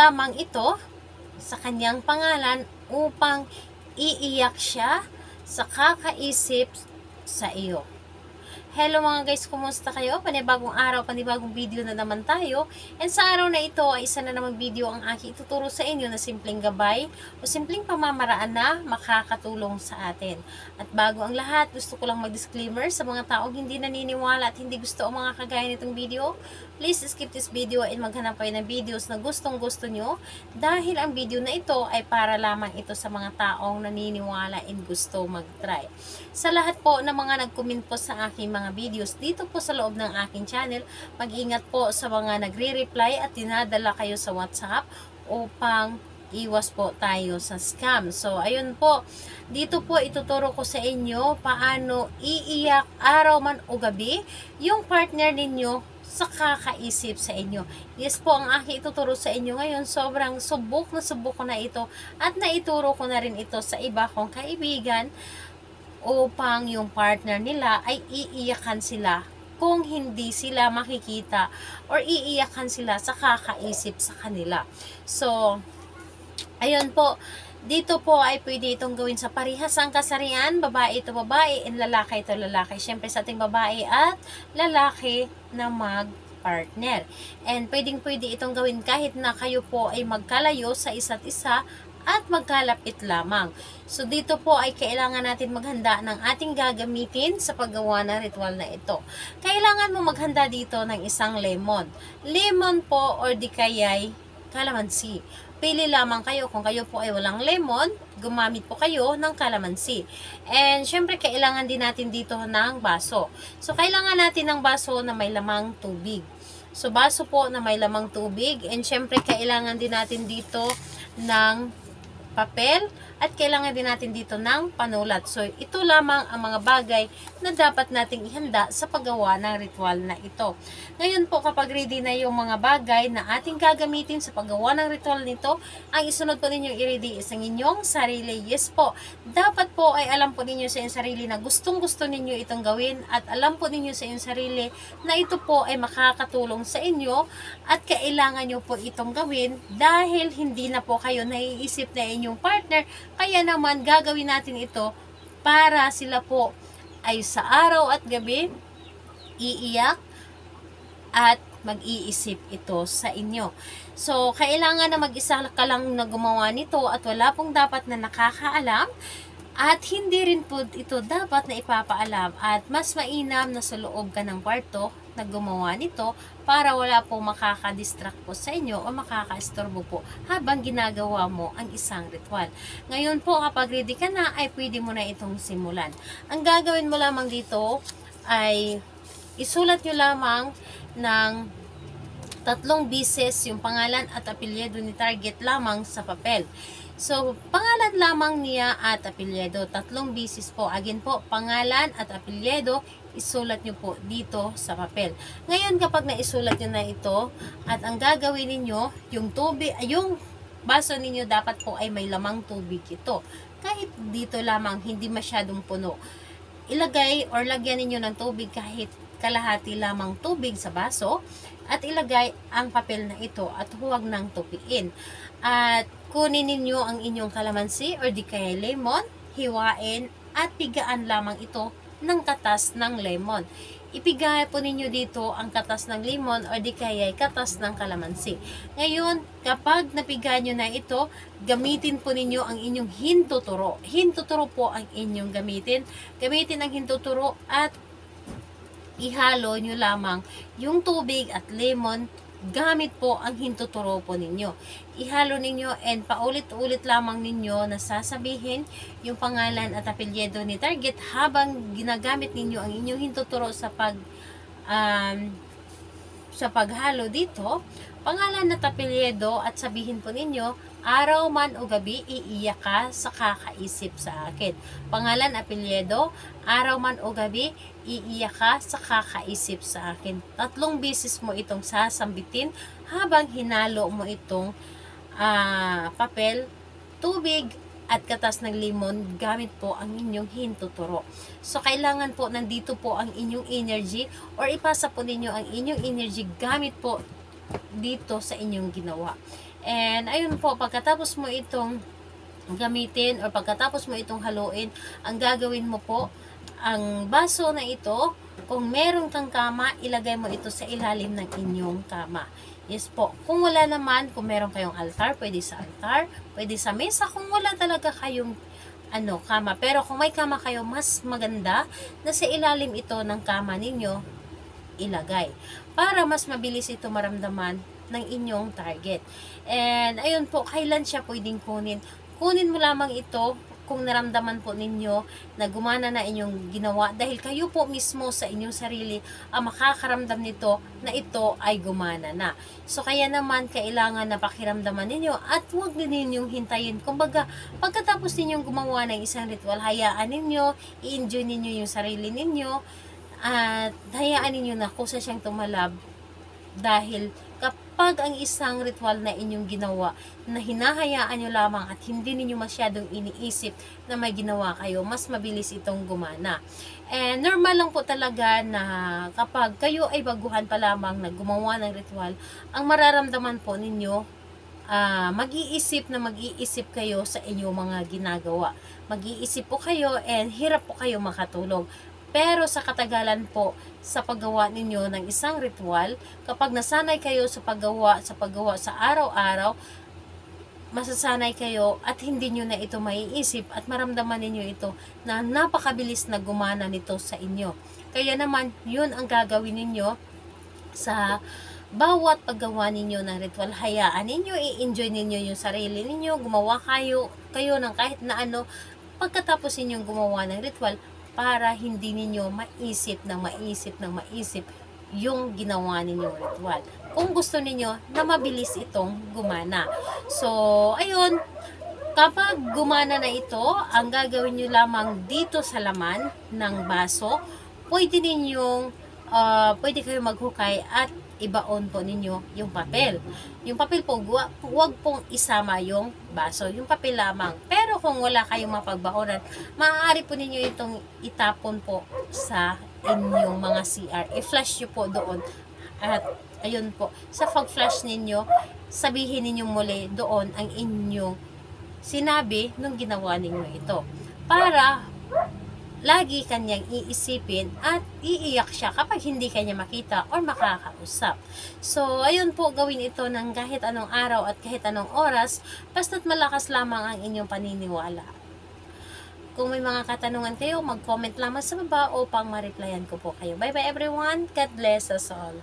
lamang ito sa kanyang pangalan upang iiyak siya sa kakaisip sa iyo. Hello mga guys, kumusta kayo? Panibagong araw, panibagong video na naman tayo. And sa araw na ito ay isa na namang video ang aking ituturo sa inyo na simpleng gabay o simpleng pamamaraan na makakatulong sa atin. At bago ang lahat, gusto ko lang mag-disclaimer sa mga taong hindi naniniwala at hindi gusto ang mga kagaya nitong video. Please skip this video and maghanap kayo ng videos na gustong gusto nyo dahil ang video na ito ay para lamang ito sa mga taong naniniwala and gusto mag-try. Sa lahat po ng mga nag-comment po sa aking mga videos dito po sa loob ng aking channel, mag-ingat po sa mga nagre-reply at dinadala kayo sa WhatsApp upang iwas po tayo sa scam. So, ayun po, dito po ituturo ko sa inyo paano iiyak araw man o gabi yung partner ninyo sa kakaisip sa inyo. Yes po, ang aking ituturo sa inyo ngayon, sobrang subok ko na ito at naituro ko na rin ito sa iba kong kaibigan upang yung partner nila ay iiyakan sila kung hindi sila makikita or iiyakan sila sa kakaisip sa kanila. So, ayun po, dito po ay pwede itong gawin sa parihasang kasarian, babae ito babae, and lalaki ito lalaki. Siyempre sa ating babae at lalaki na mag-partner. And pwede itong gawin kahit na kayo po ay magkalayo sa isa't isa at magkalapit lamang. So dito po ay kailangan natin maghanda ng ating gagamitin sa paggawa ng ritual na ito. Kailangan mo maghanda dito ng isang lemon. Lemon po or di kaya'y kalamansi. Pili lamang kayo. Kung kayo po ay walang lemon, gumamit po kayo ng kalamansi. And syempre kailangan din natin dito ng baso. So kailangan natin ng baso na may lamang tubig. So baso po na may lamang tubig, and syempre kailangan din natin dito ng papel at kailangan din natin dito ng panulat. So, ito lamang ang mga bagay na dapat nating ihanda sa paggawa ng ritual na ito. Ngayon po, kapag ready na yung mga bagay na ating gagamitin sa paggawa ng ritual nito, ang isunod po ninyong i-ready is ang inyong sarili. Yes po, dapat po ay alam po ninyo sa inyong sarili na gustong-gusto ninyo itong gawin at alam po ninyo sa inyong sarili na ito po ay makakatulong sa inyo at kailangan nyo po itong gawin dahil hindi na po kayo naiisip na inyong partner. Kaya naman gagawin natin ito para sila po ay sa araw at gabi iiyak at mag-iisip ito sa inyo. So, kailangan na mag-isa ka lang na gumawa nito at wala pong dapat na nakakaalam at hindi rin po ito dapat na ipapaalam at mas mainam na sa loob ka ng kwarto na gumawa nito para wala po makakadistract po sa inyo o makakaistorbo po habang ginagawa mo ang isang ritual. Ngayon po, kapag ready ka na, ay pwede mo na itong simulan. Ang gagawin mo lamang dito ay isulat nyo lamang ng 3 beses yung pangalan at apelyido ni target lamang sa papel. So, pangalan lamang niya at apelyido. 3 beses po. Again po, pangalan at apelyido, isulat nyo po dito sa papel. Ngayon, kapag naisulat nyo na ito, at ang gagawin ninyo, yung tubig, yung baso ninyo dapat po ay may lamang tubig ito. Kahit dito lamang, hindi masyadong puno. Ilagay or lagyan ninyo ng tubig kahit kalahati lamang tubig sa baso at ilagay ang papel na ito at huwag nang tupiin. At kunin ninyo ang inyong kalamansi or di kaya lemon, hiwain at pigaan lamang ito ng katas ng lemon. Ipigay po ninyo dito ang katas ng lemon or di kaya katas ng kalamansi. Ngayon, kapag napigay nyo na ito, gamitin po ninyo ang inyong hintuturo. Hintuturo po ang inyong gamitin. Gamitin ang hintuturo at ihalo nyo lamang yung tubig at lemon gamit po ang hintuturo po ninyo. Ihalo ninyo and paulit-ulit lamang ninyo na sasabihin yung pangalan at apelyido ni target habang ginagamit ninyo ang inyong hintuturo sa paghalo dito. Pangalan at apelyido at sabihin po ninyo, araw man o gabi, iiyak ka sa kakaisip sa akin. Pangalan, apelyido, araw man o gabi, iiyak ka sa kakaisip sa akin. 3 beses mo itong sasambitin habang hinalo mo itong papel, tubig, at katas ng lemon gamit po ang inyong hintuturo. So, kailangan po nandito po ang inyong energy or ipasa po ninyo ang inyong energy gamit po dito sa inyong ginawa. And ayun po, pagkatapos mo itong gamitin or pagkatapos mo itong haluin, ang gagawin mo po, ang baso na ito, kung meron kang kama, ilagay mo ito sa ilalim ng inyong kama. Yes po. Kung wala naman, kung meron kayong altar, pwede sa altar, pwede sa mesa, kung wala talaga kayong kama. Pero kung may kama kayo, mas maganda na sa ilalim ito ng kama ninyo ilagay. Para mas mabilis ito maramdaman ng inyong target. And ayun po, kailan siya pwedeng kunin? Kunin mo lamang ito kung naramdaman po ninyo na gumana na inyong ginawa, dahil kayo po mismo sa inyong sarili ang makakaramdam nito na ito ay gumana na. So kaya naman kailangan na pakiramdaman ninyo at huwag din ninyong hintayin. Kumbaga, pagkatapos ninyong gumawa ng isang ritual, hayaan ninyo, i-enjoy ninyo yung sarili ninyo at hayaan ninyo na kusa siyang tumalab. Dahil kapag ang isang ritual na inyong ginawa na hinahayaan nyo lamang at hindi ninyo masyadong iniisip na may ginawa kayo, mas mabilis itong gumana. And normal lang po talaga na kapag kayo ay baguhan pa lamang na gumawa ng ritual, ang mararamdaman po ninyo, mag-iisip kayo sa inyong mga ginagawa. Mag-iisip po kayo and hirap po kayo makatulog. Pero sa katagalan po, sa paggawa ninyo ng isang ritual, kapag nasanay kayo sa paggawa sa araw-araw, masasanay kayo at hindi nyo na ito maiisip at maramdaman ninyo ito na napakabilis na gumana nito sa inyo. Kaya naman, yun ang gagawin ninyo sa bawat paggawa ninyo ng ritual. Hayaan ninyo, i-enjoy ninyo yung sarili ninyo, gumawa kayo ng kahit na ano, pagkatapos ninyong gumawa ng ritual, para hindi ninyo maisip yung ginawa ninyong ritual. Kung gusto ninyo na mabilis itong gumana. So, ayun, kapag gumana na ito, ang gagawin nyo lamang dito sa laman ng baso, pwede kayong maghukay at ibaon po ninyo yung papel. Yung papel po, huwag pong isama yung baso, yung papel lamang. Pero kung wala kayong mapagbaonan, maaari po ninyo itong itapon po sa inyong mga CR. I-flush nyo po doon. At ayun po, sa pag-flush ninyo, sabihin ninyong muli doon ang inyong sinabi nung ginawa ninyo ito. Para lagi kanyang iisipin at iiyak siya kapag hindi kanya makita or makakausap. So, ayun po, gawin ito ng kahit anong araw at kahit anong oras, basta't malakas lamang ang inyong paniniwala. Kung may mga katanungan kayo, mag-comment lamang sa baba upang ma-replyan ko po kayo. Bye-bye everyone. God bless us all.